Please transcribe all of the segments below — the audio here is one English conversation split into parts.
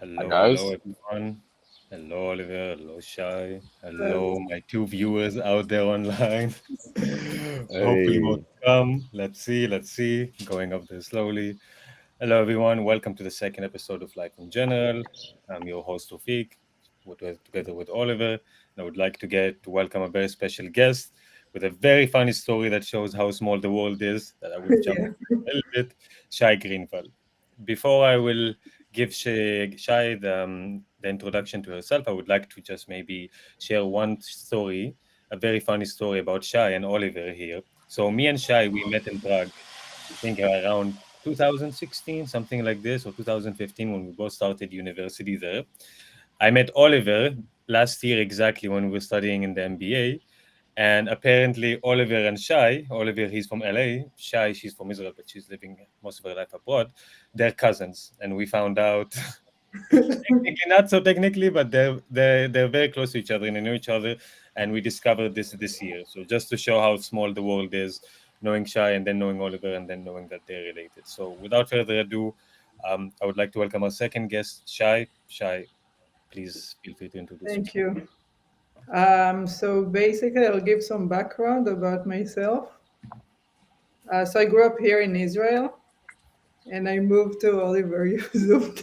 Hi Hello, guys. everyone. Hello, Oliver. Hello, Shay. Uh, Hello, my two viewers out there online. Hopefully, more Hey. to come. Let's see. Going up there slowly. Hello, everyone. Welcome to the second episode of Life in General. I'm your host, Tofik, together with Oliver. And I would like to welcome a very special guest with a very funny story that shows how small the world is, that I will jump yeah. into a little bit. Shay Greenvald. Before I will give Shay the introduction to herself, I would like to just maybe share one story, a very funny story about Shay and Oliver here. So me and Shay, we met in Prague, I think around 2016, something like this, or 2015 when we both started university there. I met Oliver last year exactly when we were studying in the MBA. And apparently, Oliver and Shay, Oliver, he's from LA, Shay, she's from Israel, but she's living most of her life abroad. They're cousins. And we found out, technically, not so technically, but they're very close to each other and they know each other. And we discovered this year. So just to show how small the world is, knowing Shay and then knowing Oliver and then knowing that they're related. So without further ado, I would like to welcome our second guest, Shay. Shay, please feel free to introduce Thank yourself. you. So basically, I'll give some background about myself. So I grew up here in Israel, and I moved to Oliver Yusuf.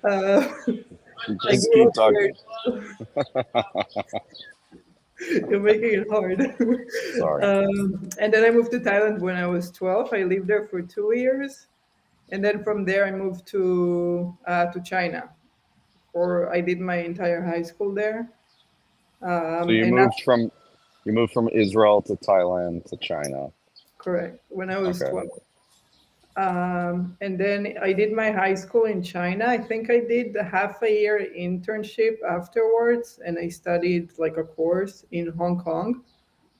uh, I Just grew keep up here. talking. You're making it hard. Sorry. And then I moved to Thailand when I was 12. I lived there for 2 years, and then from there I moved to China. For I did my entire high school there. So you And moved from Israel to Thailand to China. correct. When I was Okay. 12. And then I did my high school in China. I think I did a half a year internship afterwards, and I studied like a course in Hong Kong.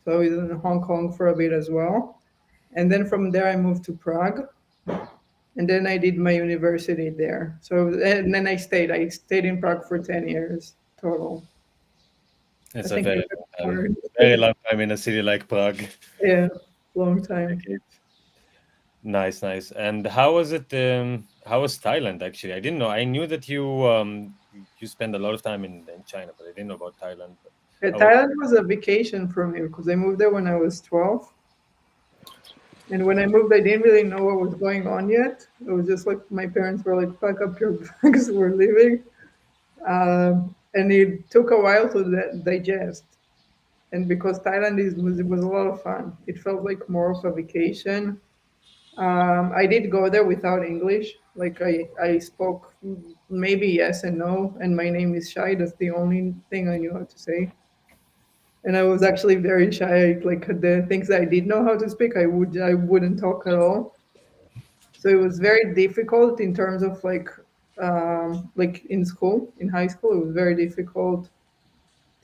So I was in Hong Kong for a bit as well. And then from there, I moved to Prague, and then I did my university there. So and then I stayed. I stayed in Prague for 10 years total. I It's a think I very got long time, bored. very long time in a city like Prague. Yeah, long time. Decade. Nice, nice. And how was it? How was Thailand actually? I didn't know. I knew that you spend a lot of time in China, but I didn't know about Thailand. But how was Thailand was a vacation for me because I moved there when I was 12. And when I moved, I didn't really know what was going on yet. It was just like my parents were like, "Pack up your bags, we're leaving." And it took a while to digest. And because Thailand it was a lot of fun. It felt like more of a vacation. I did go there without English. Like I spoke maybe yes and no, and my name is Shai. That's the only thing I knew how to say. And I was actually very shy. Like the things that I did know how to speak, I wouldn't talk at all. So it was very difficult in terms of like in school, in high school, it was very difficult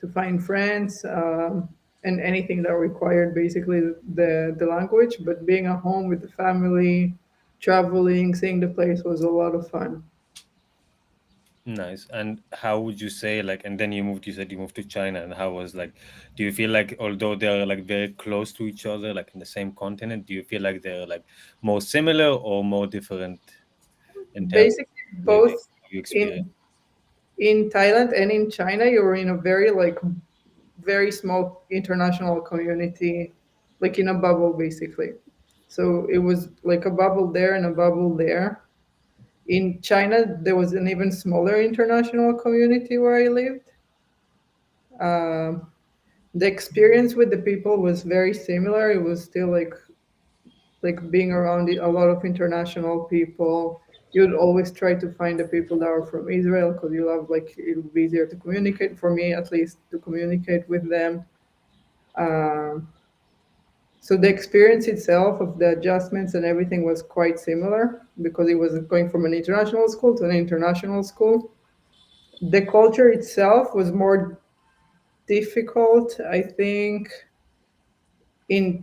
to find friends and anything that required basically the language. But being at home with the family, traveling, seeing the place was a lot of fun. nice? And how would you say like? And then you moved. You said you moved to China, and how was like? Do you feel like although they're like very close to each other, like in the same continent, do you feel like they're like more similar or more different in terms of Basically, living? both How you experience? in in Thailand and in China, you're in a very like very small international community, like in a bubble basically. So it was like a bubble there and a bubble there. In China, there was an even smaller international community where I lived. Um, the experience with the people was very similar. It was still like being around a lot of international people. You'd always try to find the people that are from Israel because you love like it'll be easier to communicate for me at least to communicate with them. Um, so the experience itself of the adjustments and everything was quite similar because it was going from an international school to an international school. The culture itself was more difficult, I think, in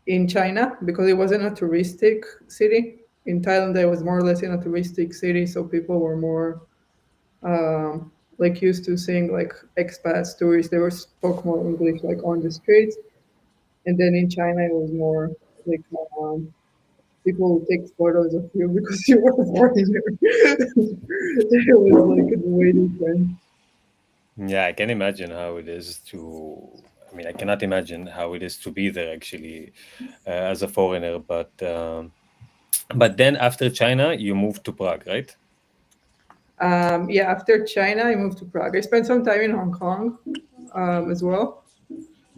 in China because it wasn't a touristic city. In Thailand, there was more or less in a touristic city, so people were more like used to seeing like expats, tourists. They were spoke more English like on the streets, and then in China it was more like people will take photos of you because you were a foreigner. It was like way different. Yeah, I can imagine how it is to. I mean, I cannot imagine how it is to be there actually as a foreigner. But then after China, you moved to Prague, right? Yeah, after China, I moved to Prague. I spent some time in Hong Kong as well,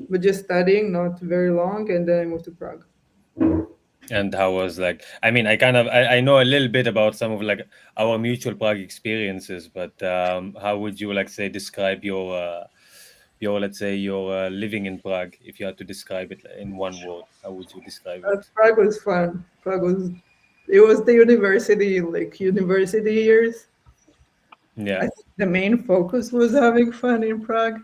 but just studying, not very long, and then I moved to Prague. And how was like? I mean, I know a little bit about some of like our mutual Prague experiences, but how would you like say describe your let's say your living in Prague if you had to describe it in one word? How would you describe it? Prague was fun. It was the university, like university years. I Yeah. think the main focus was having fun in Prague.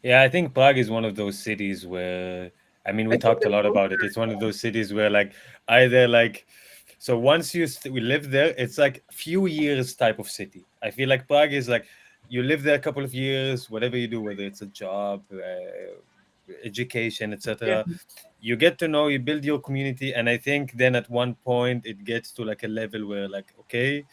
Yeah, I think Prague is one of those cities where, I mean, I we think talked a the lot about it. culture, It's one of those cities where, like, either like, so once we live there, it's like few years type of city. I feel like Prague is like you live there a couple of years, whatever you do, whether it's a job, education, yeah, etc. You get to know, you build your community, and I think then at one point it gets to like a level where, like, okay,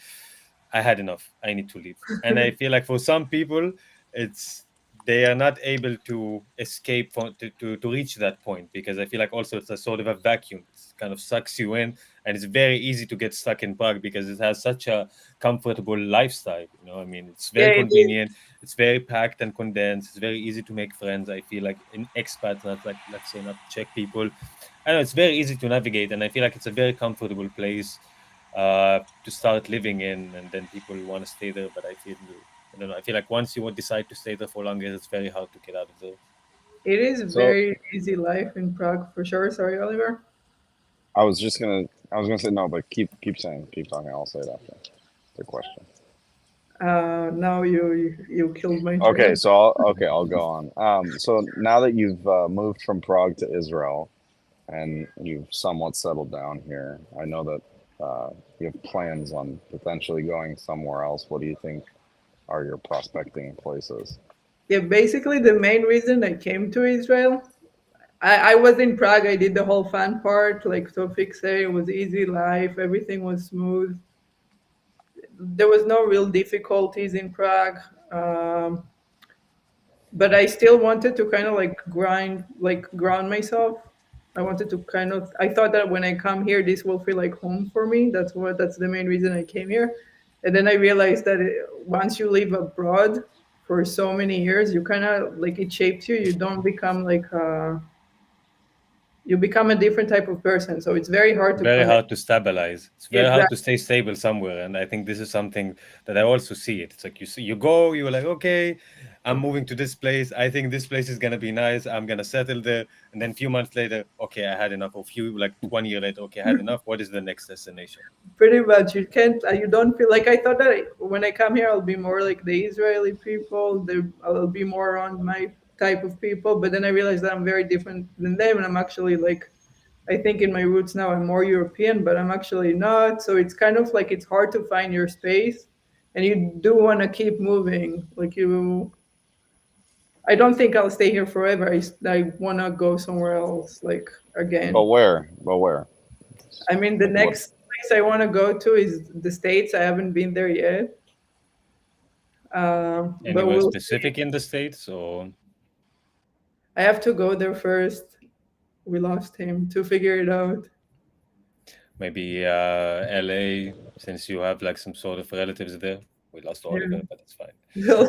I had enough. I need to leave. And I feel like for some people, it's they are not able to escape to reach that point because I feel like also it's a sort of a vacuum. It kind of sucks you in, and it's very easy to get stuck in Prague because it has such a comfortable lifestyle. You know, I mean, it's yeah, very it is. convenient. It's very packed and condensed. It's very easy to make friends. I feel like in expats, not like let's say not Czech people. I know it's very easy to navigate, and I feel like it's a very comfortable place to start living in, and then people want to stay there. But I don't know. I feel like once you would decide to stay there for longer, it's very hard to get out of there. It is So very easy life in Prague for sure. Sorry, Oliver. I was gonna say no, but keep talking. I'll say it after the question. Now you killed my train Okay, of. so I'll go on. So now that you've moved from Prague to Israel and you've somewhat settled down here, I know that you have plans on potentially going somewhere else. What do you think are your prospecting places? Yeah, basically the main reason I came to Israel, I was in Prague. I did the whole fun part, like Tofik said, it was easy life, everything was smooth. There was no real difficulties in Prague. But I still wanted to kind of like ground myself. I wanted to kind of. I thought that when I come here, this will feel like home for me. That's the main reason I came here. And then I realized that once you live abroad for so many years, you kind of like it shapes you. You don't become like you become a different type of person. So it's very hard to Very connect. hard to stabilize. It's very hard to Exactly. stay stable somewhere, and I think this is something that I also see it. It's like you see, you go, you're like, okay, I'm moving to this place. I think this place is gonna be nice. I'm gonna settle there, and then a few months later, okay, I had enough. Or few like 1 year later, okay, I had enough. What is the next destination? Pretty much, you can't. You don't feel like I thought that when I come here, I'll be more like the Israeli people. I'll be more around my type of people. But then I realized that I'm very different than them, and I'm actually like, I think in my roots now I'm more European, but I'm actually not. So it's kind of like it's hard to find your space, and you do want to keep moving. Like you, I don't think I'll stay here forever. I want to go somewhere else, like But again. where? But where? I mean, the Like what? next place I want to go to is the States. I haven't been there yet, but Anywhere we'll see. specific in the states, or I have to go there first. We lost him to figure it out. maybe LA, since you have like some sort of relatives there. We lost Yeah. Oliver, but it's fine.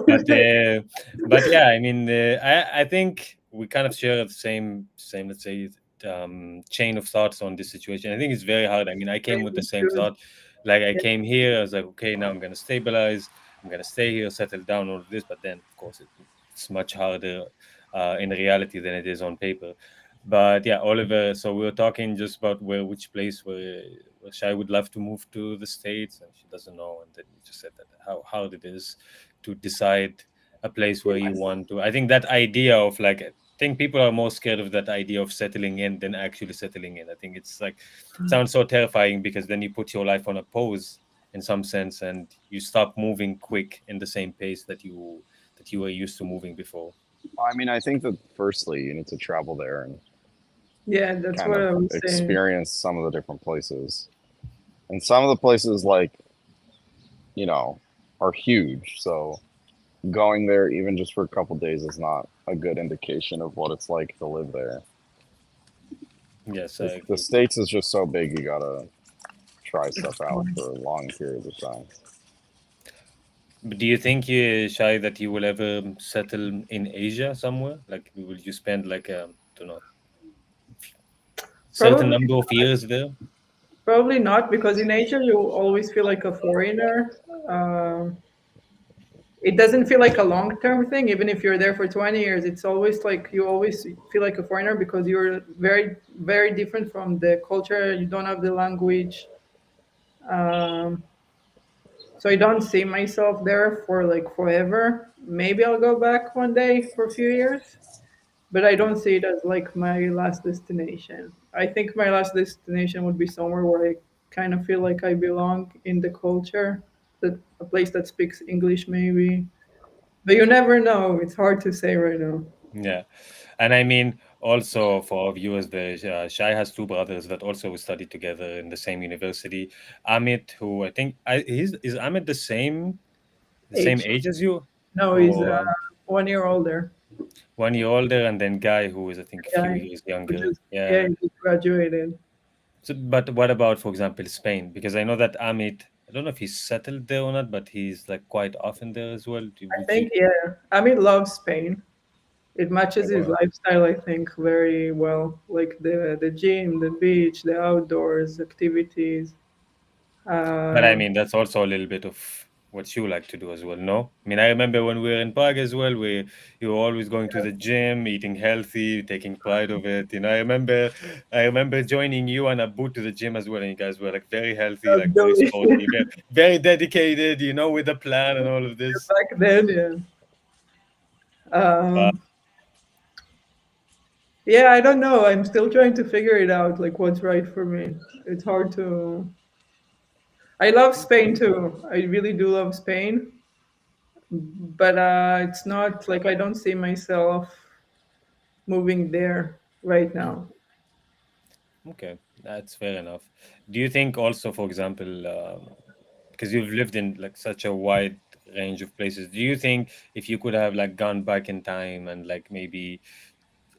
But but yeah, I mean, I think we kind of share the same let's say chain of thoughts on this situation. I think it's very hard. I mean, I came with the same thought. Like I Yeah. came here, I was like, okay, now I'm gonna stabilize. I'm gonna stay here, settle down, all of this. But then, of course, it's much harder in reality than it is on paper. But yeah, Oliver. So we were talking just about which place where Shai would love to move to the States, and she doesn't know. And then you just said that how hard it is to decide a place where you want to. I think that idea of like, I think people are more scared of that idea of settling in than actually settling in. I think it's like it sounds so terrifying because then you put your life on a pause in some sense, and you stop moving quick in the same pace that you were used to moving before. I mean, I think that firstly you need to travel there and Yeah, that's kind what of I was saying. experience some of the different places. And some of the places, like, you know, are huge. So going there, even just for a couple days, is not a good indication of what it's like to live there. Yes, I The agree. States is just so big, you gotta try stuff out for long periods of time. But do you think, Shai, that you will ever settle in Asia somewhere? Like, will you spend like a, don't know, certain Probably, number of years there? probably not, because in Asia you always feel like a foreigner. Um, it doesn't feel like a long-term thing, even if you're there for 20 years. It's always like you always feel like a foreigner because you're very, very different from the culture. You don't have the language. Um, so I don't see myself there for like forever. Maybe I'll go back one day for a few years, but I don't see it as like my last destination. I think my last destination would be somewhere where I kind of feel like I belong in the culture, that a place that speaks English maybe. But you never know. It's hard to say right now. Yeah. And I mean, also for our viewers, Shai has two brothers that also studied together in the same university. Amit, who I think, is Amit the same Age. age as you? No, he's Or 1 year older. 1 year older, and then Guy, who is, I think, a few Guy years who younger. just, yeah, Yeah. he just graduated. So, but what about, for example, Spain? Because I know that Amit, I don't know if he's settled there or not, but he's like quite often there as well. I Would you? think, yeah. I mean, loves Spain. It matches his Okay. lifestyle, I think, very well. Like the gym, the beach, the outdoors activities. But I Uh, mean, that's also a little bit of what you like to do as well, no? I mean, I remember when we were in Prague as well, you were always going to the gym, eating healthy, taking pride of it. I remember joining you and Abu to the gym as well, and you guys were like very healthy, like very Billy, sporty, very, very dedicated, with a plan and all of this. back then, yeah. But Um, yeah, I don't know. I'm still trying to figure it out, like what's right for me. It's hard to. I love Spain too. I really do love Spain, but it's not like I don't see myself moving there right now. okay, that's fair enough. Do you think also, for example, because you've lived in like such a wide range of places, do you think if you could have like gone back in time and like maybe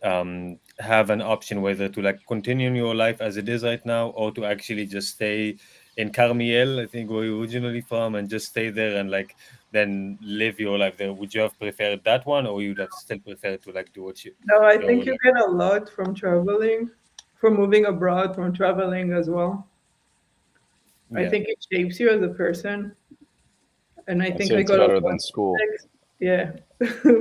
have an option whether to like continue your life as it is right now or to actually just stay in Carmiel, I think where you originally from, and just stay there and like then live your life there, would you have preferred that one, or you'd have still preferred to like do what you No, I your think you like get a lot from traveling, from moving abroad, from traveling as well. I yeah. think it shapes you as a person, and I I'd think say I it's got a better lot. than school. Yeah,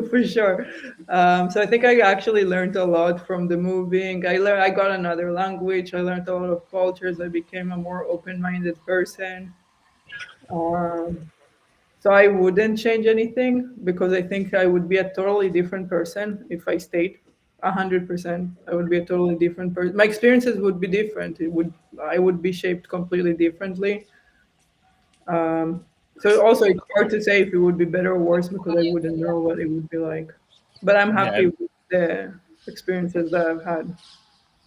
for sure. So I think I actually learned a lot from the moving. I got another language. I learned a lot of cultures. I became a more open-minded person. Um, so I wouldn't change anything because I think I would be a totally different person if I stayed. 100%. I would be a totally different person. My experiences would be different. I would be shaped completely differently. Um, so also it's hard to say if it would be better or worse because I wouldn't know what it would be like. But I'm Yeah, happy with the experiences that I've had.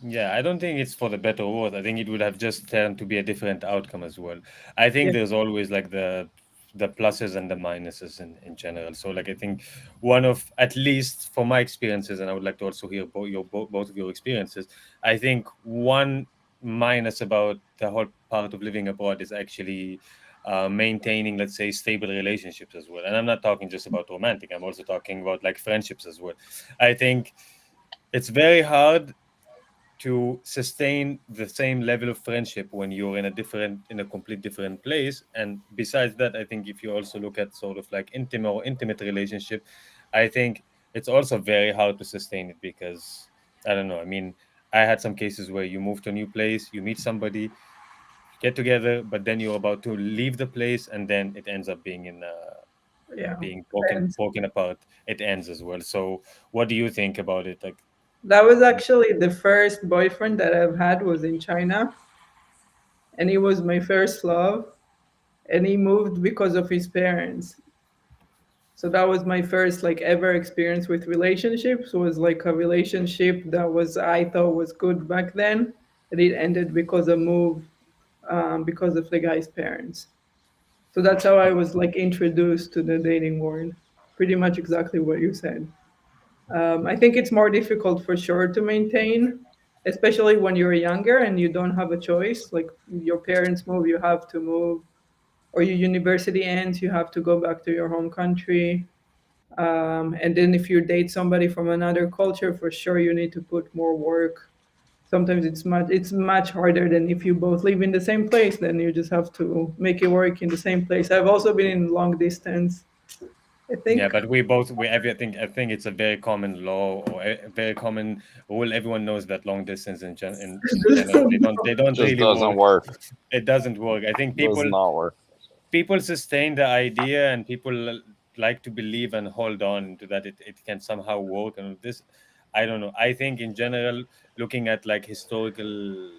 yeah, I don't think it's for the better or worse. I think it would have just turned to be a different outcome as well. I think Yeah, there's always like the pluses and the minuses in general. So like I think one of, at least for my experiences, and I would like to also hear both of your experiences. I think one minus about the whole part of living abroad is actually maintaining, let's say, stable relationships as well. And I'm not talking just about romantic. I'm also talking about like friendships as well. I think it's very hard to sustain the same level of friendship when you're in a complete different place. And besides that, I think if you also look at sort of like intimate relationship, I think it's also very hard to sustain it because I don't know, I mean, I had some cases where you move to a new place, you meet somebody, you get together, but then you're about to leave the place and then it ends up being yeah. being And broken apart. It ends as well. So what do you think about it? Like, that was actually the first boyfriend that I've had was in China, and he was my first love, and he moved because of his parents. So that was my first like ever experience with relationships. Was like a relationship that was I thought was good back then, and it ended because of move, because of the guy's parents. So that's how I was like introduced to the dating world. Pretty much exactly what you said. I think it's more difficult for sure to maintain, especially when you're younger and you don't have a choice. Like your parents move, you have to move, or your university ends, you have to go back to your home country. And then if you date somebody from another culture, for sure you need to put more work. Sometimes it's much harder than if you both live in the same place. Then you just have to make it work in the same place. I've also been in long distance. I Yeah, think but we everything. I think it's a very common law or a very common rule. Everyone knows that long distance in general they don't Just really doesn't work. work. It doesn't work. I think Does people not work. people sustain the idea and people like to believe and hold on to that it can somehow work and this. I don't know. I think in general, looking at like historical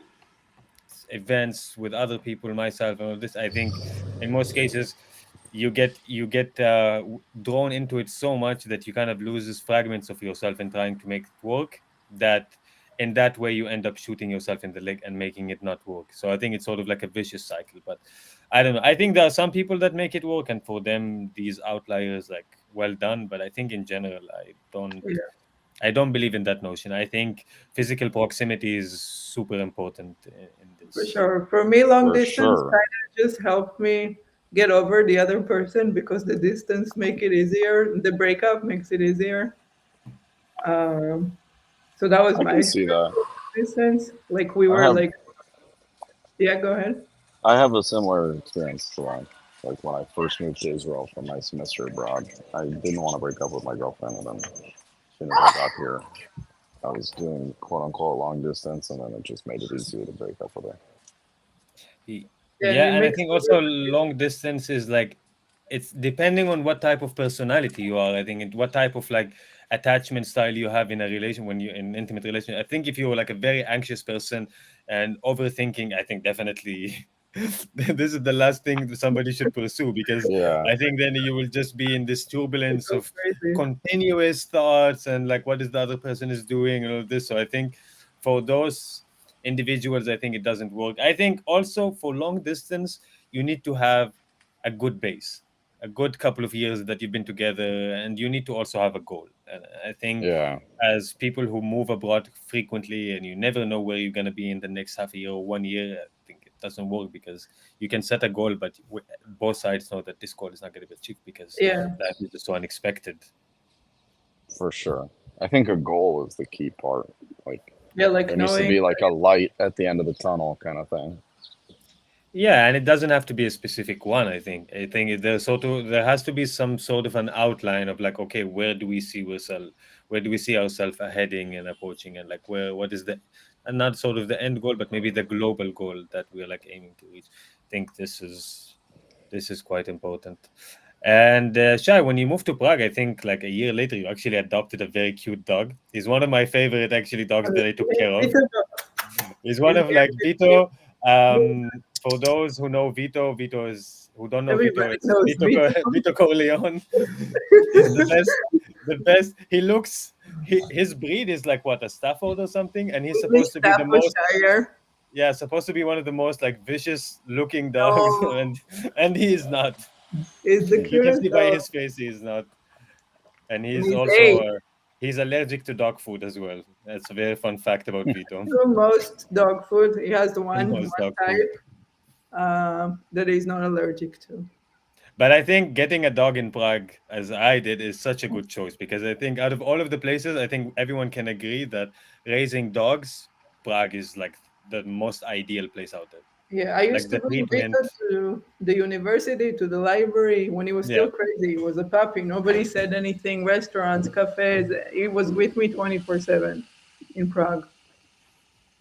events with other people, myself, and all this, I think in most cases you get drawn into it so much that you kind of loses fragments of yourself in trying to make it work. That in that way you end up shooting yourself in the leg and making it not work. So I think it's sort of like a vicious cycle. But I don't know. I think there are some people that make it work, and for them these outliers, like, well done. But I think in general, I don't believe in that notion. I think physical proximity is super important in for this. sure. For me, long For distance sure. kind of just helped me get over the other person because the distance make it easier. The breakup makes it easier. Um, so that was I can my see experience that. with distance. Like we I were have like, yeah, go ahead. I have a similar experience to that. Like when I first moved to Israel for my semester abroad, I didn't want to break up with my girlfriend, and then as soon as I got here, I was doing quote unquote long distance, and then it just made it easier to break up with her. Yeah, and Yeah, it and I makes think also long distance is like it's depending on what type of personality you are. I think and what type of like attachment style you have in a relation when you're in an intimate relation. I think if you're like a very anxious person and overthinking, I think definitely this is the last thing that somebody should pursue because Yeah, I think then you will just be in this it turbulence goes of crazy. continuous thoughts and like what is the other person is doing and all this. So I think for those individuals, I think it doesn't work. I think also for long distance, you need to have a good base, a good couple of years that you've been together, and you need to also have a goal. And I think yeah, as people who move abroad frequently and you never know where you're going to be in the next half a year or 1 year, I think it doesn't work because you can set a goal, but both sides know that this goal is not going to be achieved because Yeah, life is just so unexpected. for sure. I think a goal is the key part. Like yeah, like there needs to knowing. be like a light at the end of the tunnel kind of thing. Yeah, and it doesn't have to be a specific one. I think there has to be some sort of an outline of like, okay, where do we see ourselves heading and approaching, and like what is the, and not sort of the end goal, but maybe the global goal that we're like aiming to reach. I think this is quite important. And Shai, when you moved to Prague, I think like a year later, you actually adopted a very cute dog. He's one of my favorite actually dogs that I took care of. He's one It's of like Vito. For those who know Vito, Vito is who don't know Vito, everybody it's knows Vito Vito. Vito Corleone. He's the best. The best. His breed is like what, a Stafford or something, and he's English supposed to be the most, Staffordshire. yeah, supposed to be one of the most like vicious looking dogs, No, and he is not. it's the You can cutest see by dog. his face he is not, and And he's he's also eight. he's allergic to dog food as well. That's a very fun fact about Vito. So most dog food, he has the He one knows dog food. type that he's not allergic to. But I think getting a dog in Prague, as I did, is such a good choice because I think out of all of the places, I think everyone can agree that raising dogs, Prague is like the most ideal place out there. Yeah, I Like used to the bring treatment, Vito to the university, to the library when he was yeah, still crazy. He was a puppy. Nobody said anything. Restaurants, cafes. He was with me 24/7 in Prague.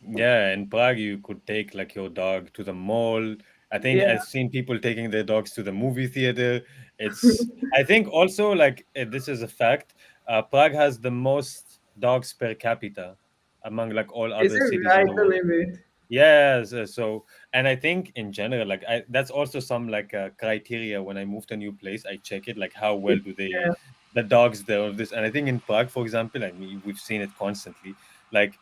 yeah. In Prague, you could take like your dog to the mall. I think Yeah, I've seen people taking their dogs to the movie theater. I think also like this is a fact. Prague has the most dogs per capita among like all is other it? cities in I the world. believe it. Yes, so and I think in general, like that's also some like criteria when I move to a new place. I check it like how well do they Yeah, the dogs there or this. And I think in Prague, for example, I mean we've seen it constantly. Like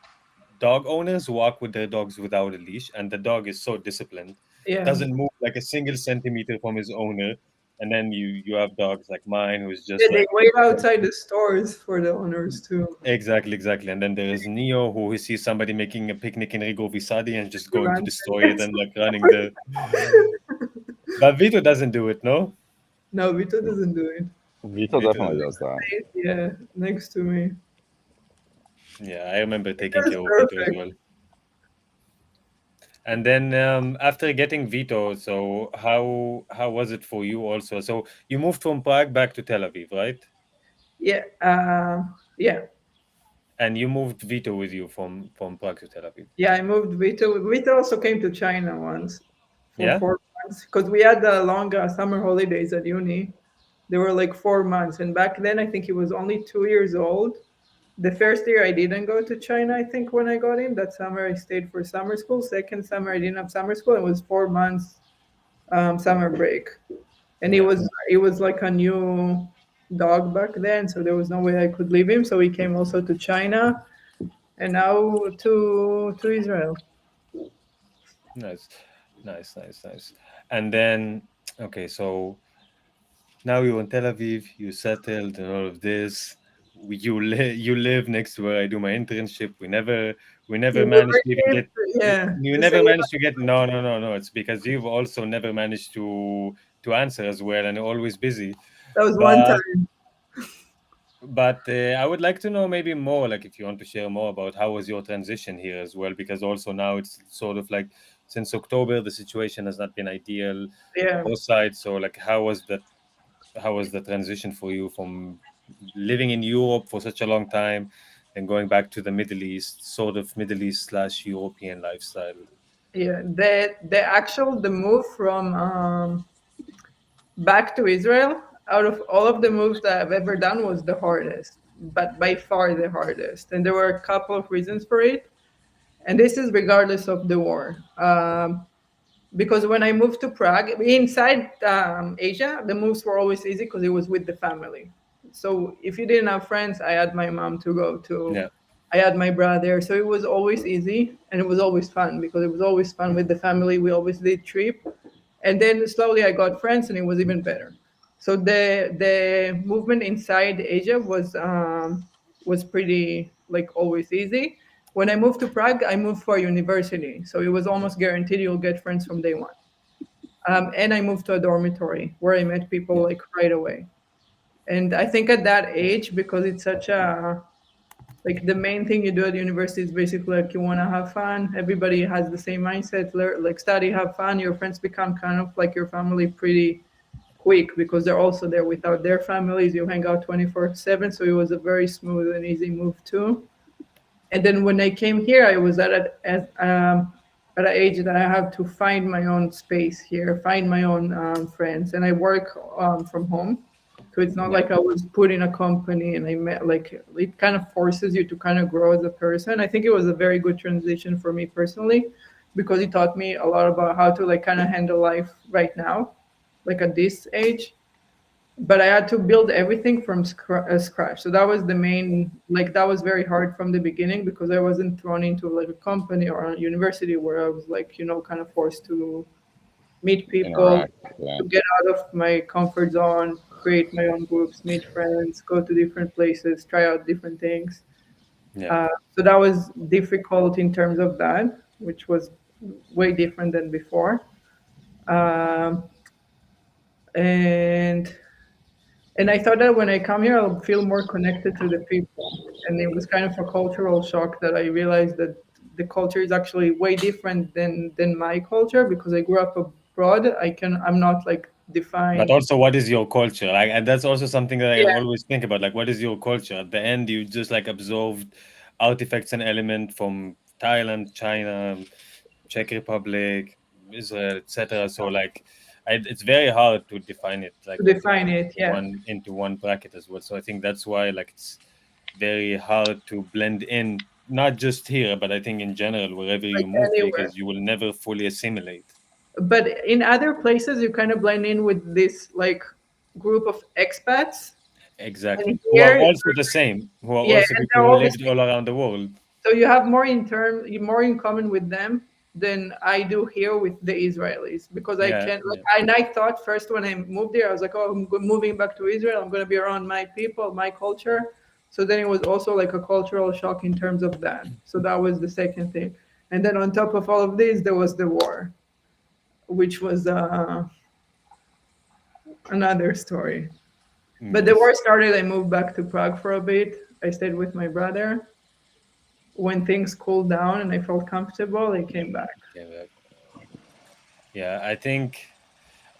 dog owners walk with their dogs without a leash, and the dog is so disciplined, yeah. doesn't move like a single centimeter from his owner. And then you have dogs like mine who's Yeah, just they like wait outside the stores for the owners too. exactly, exactly. And then there is Neo who sees somebody making a picnic in Rigo Visadi and just To going to run. destroy it and like running the. But Vito doesn't do it, no? No, Vito doesn't do it. Vito Vito definitely doesn't. does that. Yeah, next to me. Yeah, I remember taking Vito's care of Vito as perfect. well. And then after getting Vito, so how was it for you also? So you moved from Prague back to Tel Aviv, right? Yeah, yeah, And you moved Vito with you from Prague to Tel Aviv. yeah. I moved Vito. Vito also came to China once for Yeah? 4 months because we had the long summer holidays at uni. They were like 4 months, and back then I think he was only 2 years old. The first year I didn't go to China. I think when I got in that summer I stayed for summer school. Second summer I didn't have summer school. It was 4 months summer break, and Yeah. he was like a new dog back then, so there was no way I could leave him. So he came also to China, and now to Israel. Nice. Nice, nice, nice. And then okay, so now you're in Tel Aviv, you settled and all of this. You live next to where I do my internship. We never You never managed to even gave, get yeah, you to say never it. managed to get no. It's because you've also never managed to answer as well and you're always busy. That was one But time. I would like to know maybe more, like if you want to share more about how was your transition here as well, because also now it's sort of like since October the situation has not been ideal Yeah, both sides. So like how was the transition for you from living in Europe for such a long time and going back to the Middle East, sort of Middle East slash European lifestyle? yeah. The move from back to Israel, out of all of the moves that I've ever done, was the hardest, but by far the hardest. And there were a couple of reasons for it. And this is regardless of the war. Because when I moved to Prague, inside Asia, the moves were always easy because it was with the family. So if you didn't have friends, I had my mom to go to. Yeah, I had my brother, so it was always easy and it was always fun because it was always fun with the family. We always did trip, and then slowly I got friends, and it was even better. So the movement inside Asia was pretty like always easy. When I moved to Prague, I moved for university, so it was almost guaranteed you'll get friends from day one. And I moved to a dormitory where I met people yeah, like right away. And I think at that age, because it's such a like the main thing you do at university is basically like you want to have fun. Everybody has the same mindset, like study, have fun. Your friends become kind of like your family pretty quick because they're also there without their families. You hang out 24/7. So it was a very smooth and easy move too. And then when I came here, I was at an age that I have to find my own space here, find my own friends, and I work from home. So it's not yeah, like I was put in a company and I met like it kind of forces you to kind of grow as a person. I think it was a very good transition for me personally because it taught me a lot about how to like kind of handle life right now, like at this age, but I had to build everything from scratch. So that was the main, like that was very hard from the beginning because I wasn't thrown into like a company or a university where I was like, kind of forced to meet people, Interact. Yeah. to get out of my comfort zone, create my own groups, meet friends, go to different places, try out different things. yeah. So that was difficult in terms of that, which was way different than before. Um, and And I thought that when I come here, I'll feel more connected to the people. And it was kind of a cultural shock that I realized that the culture is actually way different than my culture because I grew up abroad. I'm not like But defined. also, what is your culture? Like, and that's also something that I Yeah, always think about. Like, what is your culture? At the end, you just like absorbed artifacts and element from Thailand, China, Czech Republic, Israel, etc. So, like, it's very hard to define it to like into define it. Yeah, one bracket as well. So I think that's why like it's very hard to blend in not just here, but I think in general, wherever you like move, anywhere. because you will never fully assimilate. But in other places, you kind of blend in with this like group of expats. And Exactly. Who are here, also the same, who are yeah, also and people they're who all the lived same. all around the world. So you have more in common with them than I do here with the Israelis because I Yeah, can like yeah. and I thought first when I moved here I was like, oh, moving back to Israel, I'm going to be around my people, my culture. So then it was also like a cultural shock in terms of that. So that was the second thing. And then on top of all of this, there was the war, which was another story. But the Yes. war started. I moved back to Prague for a bit. I stayed with my brother. When things cooled down and I felt comfortable, I came back. Yeah, yeah.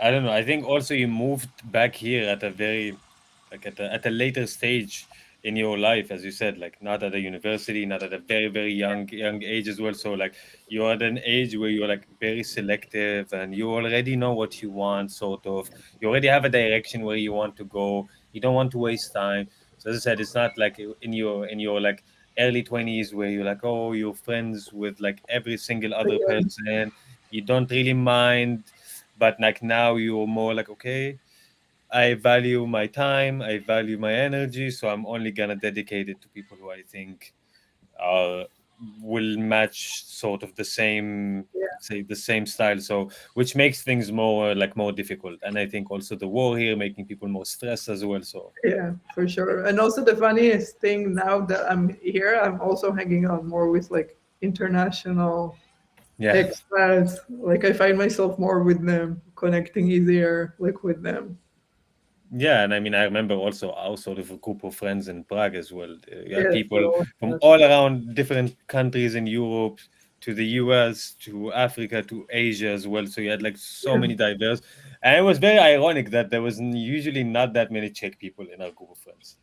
I don't know. I think also you moved back here at a very, like at a later stage in your life, as you said, like not at a university, not at a very young age as well. So like you're at an age where you're like very selective and you already know what you want, sort of. You already have a direction where you want to go. You don't want to waste time. So as I said, it's not like in your like early 20s where you're like, oh, you're friends with like every single other person. You don't really mind, but like now you're more like, okay, I value my time, I value my energy, so I'm only gonna dedicate it to people who I think uh will match sort of the same, let's say, the same style. So which makes things more like more difficult, and I think also the war here making people more stressed as well. So Yeah, for sure. And also the funniest thing now that I'm here, I'm also hanging out more with like international yeah. expats. Like I find myself more with them, connecting easier like with them. Yeah, and I mean, I remember also our sort of a group of friends in Prague as well. You had Yeah, people so from all international. around different countries in Europe, to the US, to Africa, to Asia as well. So you had like so Yeah. many diverse, and it was very ironic that there was usually not that many Czech people in our group of friends.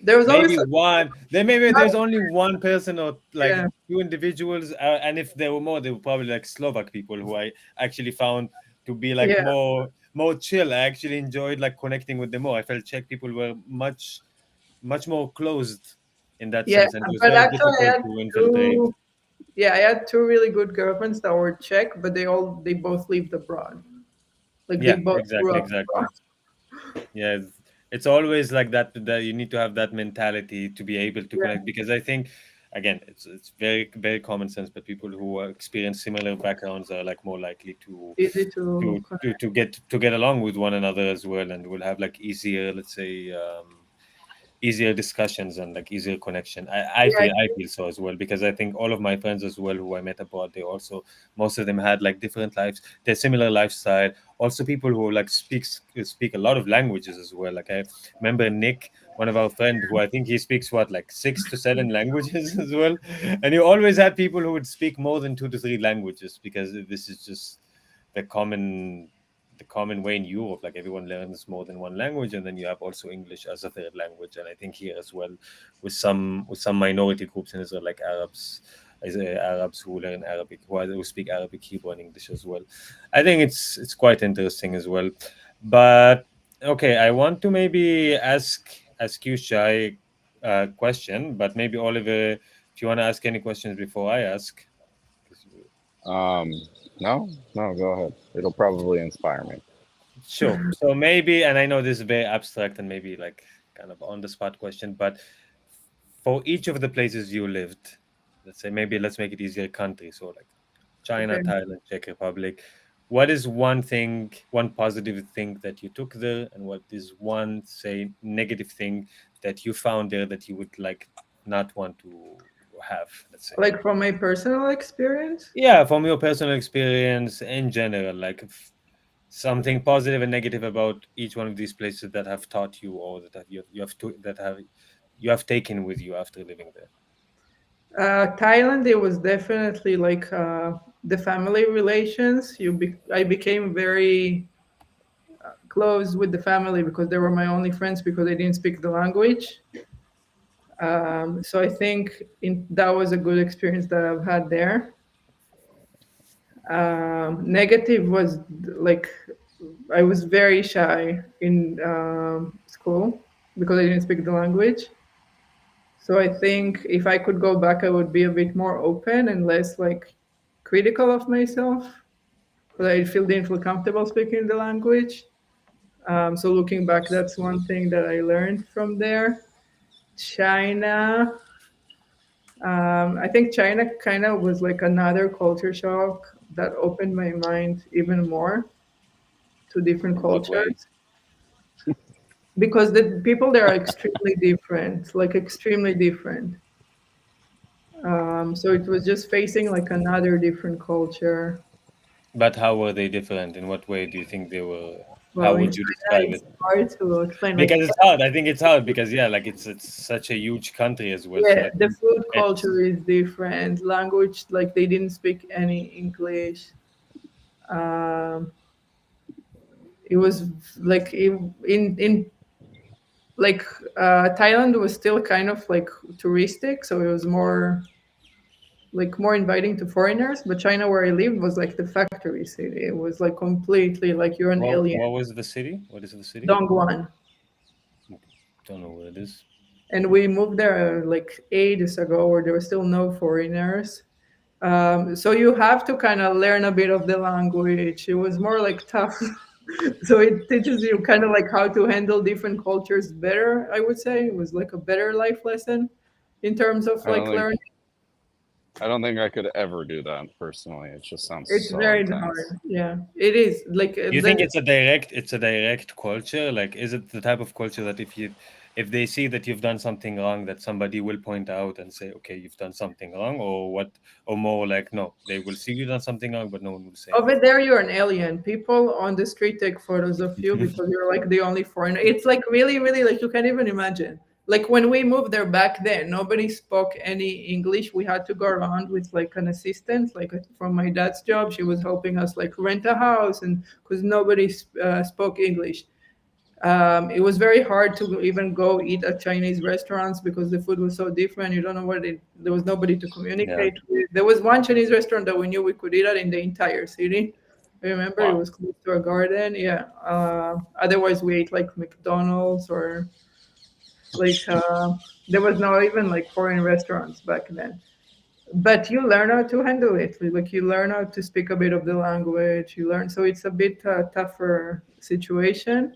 There was always Maybe like, one. Then maybe not, there's only one person or like yeah, two individuals, and if there were more, they were probably like Slovak people who I actually found to be like yeah, more chill. I actually enjoyed like connecting with them more. I felt Czech people were much more closed in that yeah. sense, and it was But very actually, I difficult had to infiltrate. two. Yeah, I had two really good girlfriends that were Czech, but they both lived abroad. Like they Yeah, both grew exactly, up exactly. abroad. Yeah, it's always like that, that you need to have that mentality to be able to Yeah, connect, because I think again it's very common sense, but people who experience similar backgrounds are like more likely easy to to get along with one another as well, and will have like easier, let's say, easier discussions and like easier connection. yeah, I feel so as well, because I think all of my friends as well who I met abroad, they also, most of them had like different lives, they're similar lifestyle. Also people who like speak a lot of languages as well. Like I remember Nick, one of our friend, who I think he speaks what, like 6 to 7 languages as well. And you always had people who would speak more than 2 to 3 languages, because this is just the common way in Europe. Like everyone learns more than one language, and then you have also English as a third language. And I think here as well, with some minority groups in Israel, like Arabs, Arabs who learn Arabic, who speak Arabic, Hebrew, and English as well. I think it's quite interesting as well. But okay, I want to maybe ask you, Shy, a question, but maybe Oliver, if you want to ask any questions before I ask. 'Cause Um, no, no, go ahead. It'll probably inspire me. Sure. So maybe, and I know this is very abstract and maybe like kind of on the spot question, but for each of the places you lived, let's say, maybe let's make it easier, country. So like China, okay. Thailand, Czech Republic. What is one thing, one positive thing that you took there, and what is one, say, negative thing that you found there that you would like not want to have, let's say? Like from my personal experience. Yeah, from your personal experience in general, like something positive and negative about each one of these places that have taught you, or that you have to, that have you have taken with you after living there. Thailand, it was definitely like the family relations. I became very close with the family because they were my only friends because I didn't speak the language. So I think that was a good experience that I've had there. Negative was like I was very shy in school because I didn't speak the language. So I think if I could go back, I would be a bit more open and less like critical of myself, because didn't feel comfortable speaking the language. So looking back, that's one thing that I learned from there. China, I think China kind of was like another culture shock that opened my mind even more to different In what way? cultures, because the people there are extremely different, like extremely different. So it was just facing like another different culture. But how were they different? In what way do you think they were? How Well, in would you China, describe it's it? hard to explain. Like, Because it's hard. I think it's hard because yeah, like it's such a huge country as well. So yeah, I the think food it's culture is different. Language, like they didn't speak any English. Um, it was like in like Thailand was still kind of like touristic, so it was more inviting to foreigners. But China, where I lived, was like the factory city. It was like completely like you're an alien. what was the city? What is the city? Dongguan. Don't know where it is. And we moved there like ages ago, where there were still no foreigners. So you have to kind of learn a bit of the language. It was more like tough. So it teaches you kind of like how to handle different cultures better, I would say. It was like a better life lesson in terms of I don't like think learning. I don't think I could ever do that personally. It just sounds It's so very intense. hard. Yeah, it is. Like You think it's a direct culture? Like, is it the type of culture that if they see that you've done something wrong, that somebody will point out and say, okay, you've done something wrong, or what, or more like, no, they will see you done something wrong, but no one will say over anything. there, you're an alien. People on the street take photos of you because you're like the only foreigner. It's like really, really like you can't even imagine. Like when we moved there back then, nobody spoke any English. We had to go around with like an assistant, like from my dad's job. She was helping us like rent a house, and because nobody spoke English. It was very hard to even go eat at Chinese restaurants because the food was so different. You don't know there was nobody to Yeah. communicate with. There was one Chinese restaurant that we knew we could eat at in the entire city. I remember it Wow. was close to a garden. Yeah. Otherwise, we ate like McDonald's or like there was not even like foreign restaurants back then. But you learn how to handle it. Like you learn how to speak a bit of the language. You learn, so it's a bit tougher situation.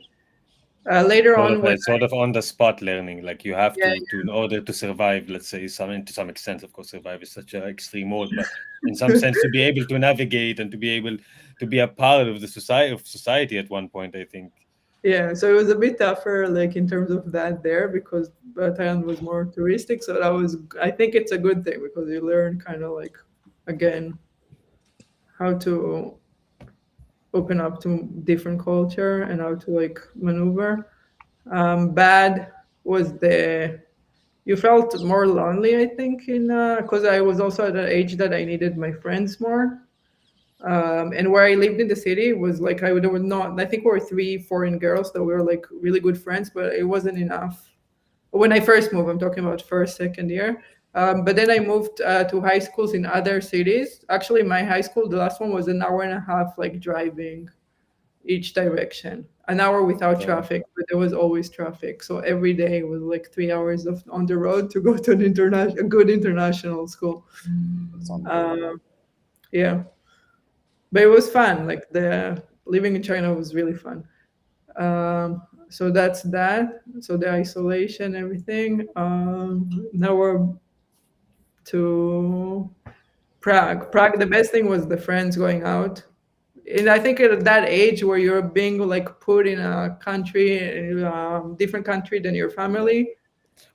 Later on, when Sort of on the spot learning, like you have yeah, to in order to survive, let's say, to some extent, of course, survive is such an extreme word, but in some sense, to be able to navigate and to be able to be a part of the society at one point, I think. yeah, so it was a bit tougher, like in terms of that there, because Thailand was more touristic. So that was, I think it's a good thing because you learn kind of like again how to open up to different culture and how to like maneuver. Bad was the you felt more lonely, I think, in because I was also at an age that I needed my friends more. And where I lived in the city was like there were not. I think we were three foreign girls that we were like really good friends, but it wasn't enough. When I first moved, I'm talking about first, second year. But then I moved to high schools in other cities. Actually, my high school, the last one was an hour and a half, like driving each direction. An hour without So traffic, but there was always traffic. So every day was like 3 hours of on the road to go to a good international school. It's unbelievable. Um, yeah, but it was fun. Like the living in China was really fun. So that's that. So the isolation, everything. Now we're to Prague. Prague. The best thing was the friends going out. And I think at that age where you're being like put in a country, different country than your family,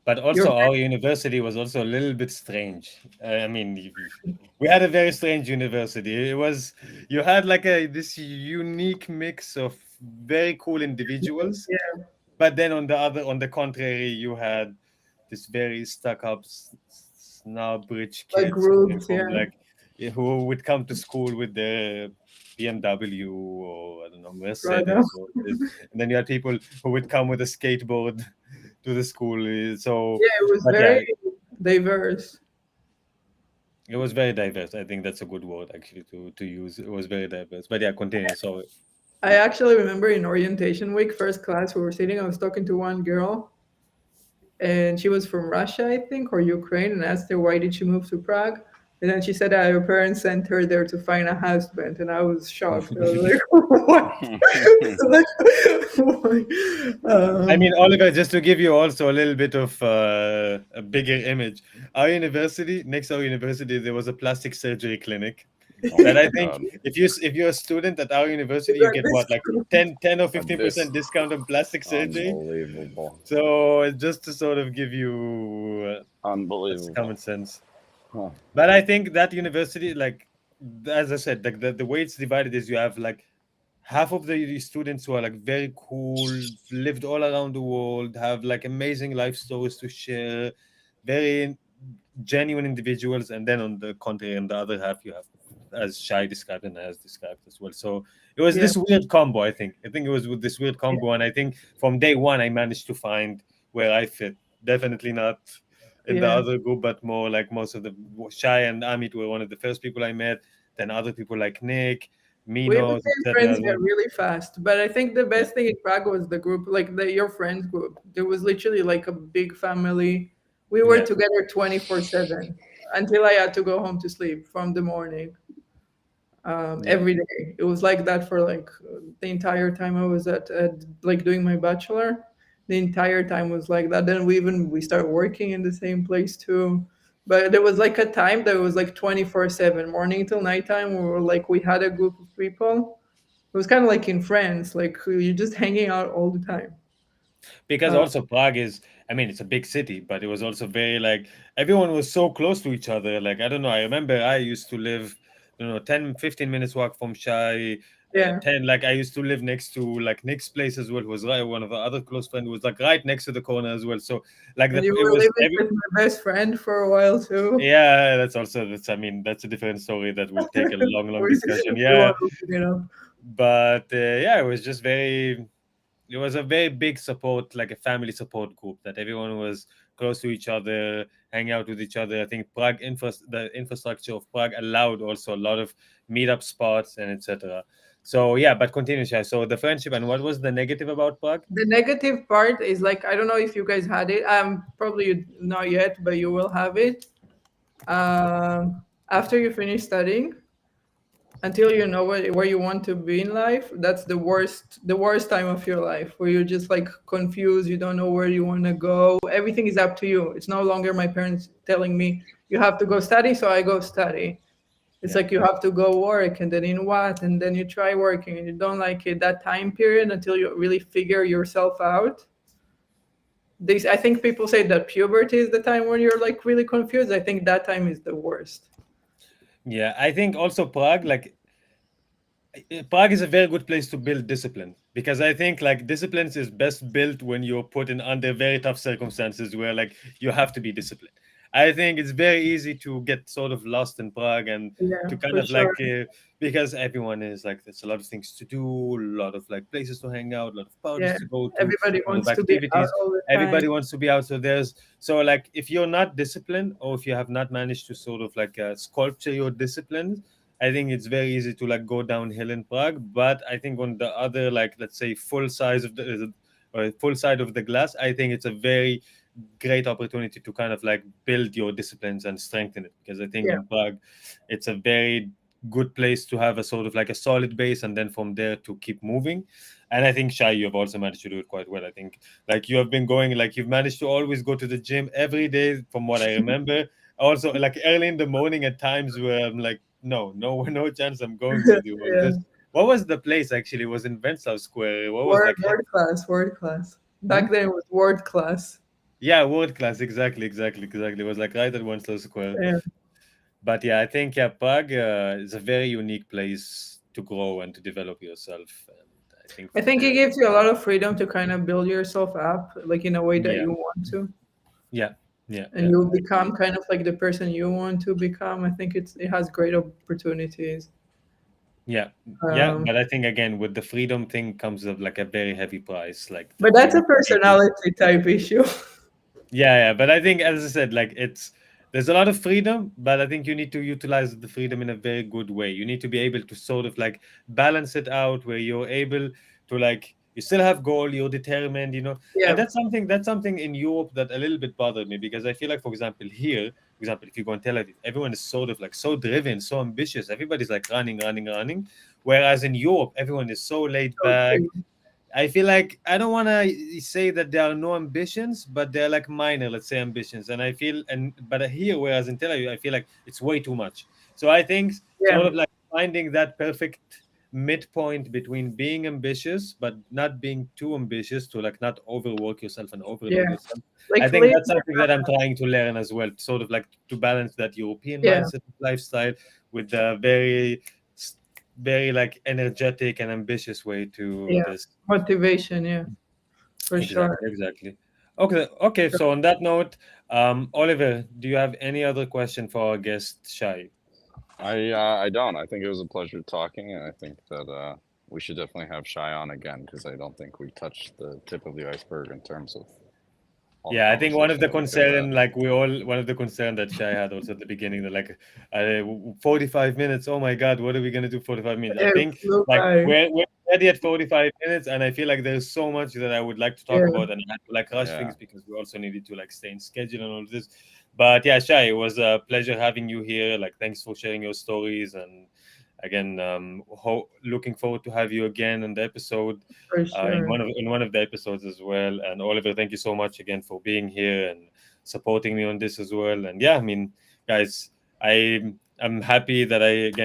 but your also our university was also a little bit strange. I mean, we had a very strange university. It was you had like this unique mix of very cool individuals, yeah, but then on the contrary, you had this very stuck up snob rich like kids coming groups, from yeah, like who would come to school with their BMW or I don't know right now. Mercedes or this. And then you had people who would come with a skateboard to the school. So, Yeah, it was but yeah, very diverse. it was very diverse. I think that's a good word actually to use. It was very diverse. But yeah, continue. So I actually remember in orientation week, first class, we were sitting. I was talking to one girl, and she was from Russia, I think, or Ukraine, and asked her why did she move to Prague. And then she said that her parents sent her there to find a husband, and I was shocked. I was like, "What?" Like, I mean, um, Oliver, just to give you also a little bit of a bigger image, our university, next to our university, there was a plastic surgery clinic Oh that I my think God. if you're a student at our university, you you got get this. what, like 10 or A dis 15% discount on plastic surgery. Unbelievable. So just to sort of give you that's Unbelievable. common sense. Huh. But I think that university, like as I said, like the way it's divided is you have like half of the students who are like very cool, lived all around the world, have like amazing life stories to share, very genuine individuals, and then on the contrary, on the other half, you have, as Shai described and as described as well. So it was Yeah, this weird combo. I think it was with this weird yeah, combo, and I think from day one I managed to find where I fit. Definitely not in the yeah. other group, but more like most of the Shai and Amit were one of the first people I met. Then other people like Nick, We Minos, became etc. friends as well. really fast. But I think the Yeah, best thing in Prague was the group, like your friends group. There was literally like a big family. We were yeah, together 24/7 until I had to go home to sleep from the morning. yeah. Every day. It was like that for like the entire time I was at like doing my bachelor. The entire time was like that. Then we started working in the same place too. But there was like a time that was like 24/7, morning till nighttime. We were like we had a group of people. It was kind of like in France, like you're just hanging out all the time. Because Uh, also Prague is, I mean, it's a big city, but it was also very like everyone was so close to each other. Like, I don't know, I remember I used to live, 10, 15 minutes walk from Shai, yeah. 10, like I used to live next to like Nick's place as well, who was right, one of our other close friends was like right next to the corner as well. So like And the, you it were was living every, with my best friend for a while too. yeah, I mean, that's a different story that will take a long, long we, discussion. we Yeah. were looking it up. But yeah, it was just very, it was a very big support, like a family support group that everyone was close to each other, hang out with each other. I think the infrastructure of Prague allowed also a lot of meetup spots and etc. So yeah, but continue, Shai. So the friendship, and what was the negative about Prague? The negative part is like I don't know if you guys had it. Probably not yet, but you will have it. After you finish studying, until you know where you want to be in life, that's the worst time of your life, where you're just like confused. You don't know where you want to go. Everything is up to you. It's no longer my parents telling me you have to go study, so I go study. It's Yeah. like you have to go work, and then in what, and then you try working and you don't like it. That time period until you really figure yourself out. I think people say that puberty is the time when you're like really confused. I think that time is the worst. Yeah, I think also Prague, like Prague is a very good place to build discipline because I think like disciplines is best built when you're put in under very tough circumstances where like you have to be disciplined. I think it's very easy to get sort of lost in Prague and Yeah, to kind for of like sure. because everyone is like there's a lot of things to do, a lot of like places to hang out, a lot of parties Yeah, to go to, everybody a lot of wants to be out activities. all the time. Everybody wants to be out. So like if you're not disciplined or if you have not managed to sort of like sculpture your disciplines, I think it's very easy to like go downhill in Prague. But I think on the other, like let's say full size of the or full side of the glass, I think it's a very great opportunity to kind of like build your disciplines and strengthen it. Because I think Yeah, in Prague, it's a very good place to have a sort of like a solid base and then from there to keep moving. And I think Shai, you have also managed to do it quite well. I think like you have been going, like you've managed to always go to the gym every day from what I remember. Also like early in the morning at times where I'm like, no chance I'm going with you. Or yeah. just what was the place actually? It was in Wenceslas Square. What was Word, like word class, word class. hmm? Back then it was word class. Yeah, world class, exactly. It was like right at Wenceslas Square. Yeah. But yeah, I think yeah, Prague is a very unique place to grow and to develop yourself. And I think I from think it there, gives you a lot of freedom to kind of build yourself up, like in a way that yeah, you want to, yeah, yeah, and yeah. you'll I agree. become kind of like the person you want to become. I think it has great opportunities. Yeah, yeah. Um, But I think again with the freedom thing comes of like a very heavy price, like but that you that's a need to be able. personality type issue. Yeah, but I think, as I said, like there's a lot of freedom, but I think you need to utilize the freedom in a very good way. You need to be able to sort of like balance it out where you're able to like you still have goal, you're determined, you know. Yeah. And that's something in Europe that a little bit bothered me, because I feel like, for example, here, for example, if you go in Tel Aviv, everyone is sort of like so driven, so ambitious. Everybody's like running. Whereas in Europe, everyone is so laid back. Okay. I feel like I don't want to say that there are no ambitions, but they're like minor, let's say, ambitions. And I feel, but here, whereas in Tel Aviv, I feel like it's way too much. So I think Yeah. sort of like finding that perfect midpoint between being ambitious but not being too ambitious to like not overwork yourself and overload Yeah. yourself. Like I think later, that's something that I'm trying to learn as well, sort of like to balance that European yeah, mindset of lifestyle with the very like energetic and ambitious way to yeah, this. motivation, yeah, for sure. Exactly. Okay. So on that note, Oliver, do you have any other question for our guest, Shay? I don't. I think it was a pleasure talking, and I think that we should definitely have Shy on again, because I don't think we touched the tip of the iceberg in terms of all the Yeah, I think one of conversation the that we could have concern, had. like one of the concern that Shay had also at the beginning, that like 45 minutes. Oh my God, what are we gonna do 45 minutes? I Yeah, think flew like by. we're already at 45 minutes, and I feel like there's so much that I would like to talk Yeah, about, and I had to like rush Yeah, things because we also needed to like stay in schedule and all this. But yeah, Shay, it was a pleasure having you here. Like, thanks for sharing your stories, and again, looking forward to have you again in the episode, for in sure. one of the episodes as well. And Oliver, thank you so much again for being here and supporting me on this as well. And yeah, I mean, guys, I'm happy that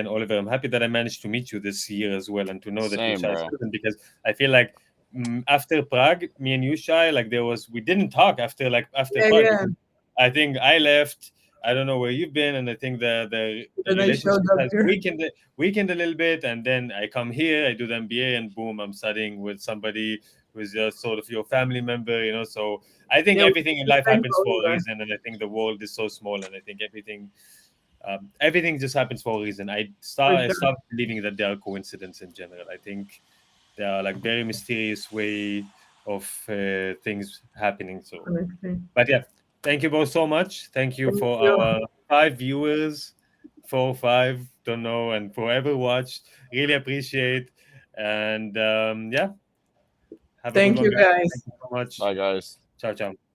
Oliver, I'm happy that I managed to meet you this year as well, and to know that you're same, Shai's bro. cousin, because I feel like after Prague, me and you, Shai, like we didn't talk after Yeah, Prague, yeah. because I think I left. I don't know where you've been, and I think the Then I showed relationship up has here. weakened a little bit, and then I come here, I do the MBA, and boom, I'm studying with somebody who's just sort of your family member, you know. So I think Yeah, everything in we life thank happens for a Oliver. reason, and I think the world is so small, and I think everything just happens for a reason. For I sure. stopped believing that there are coincidences in general. I think there are like very mysterious way of things happening. So, Connecting. but yeah, thank you both so much. Thank you Thank for you. our 5 viewers, 4 5, don't know, and for ever watched. Really appreciate. And yeah, have a good Thank one, you, guys. guys. Thank you so much. Bye, guys. Ciao, ciao.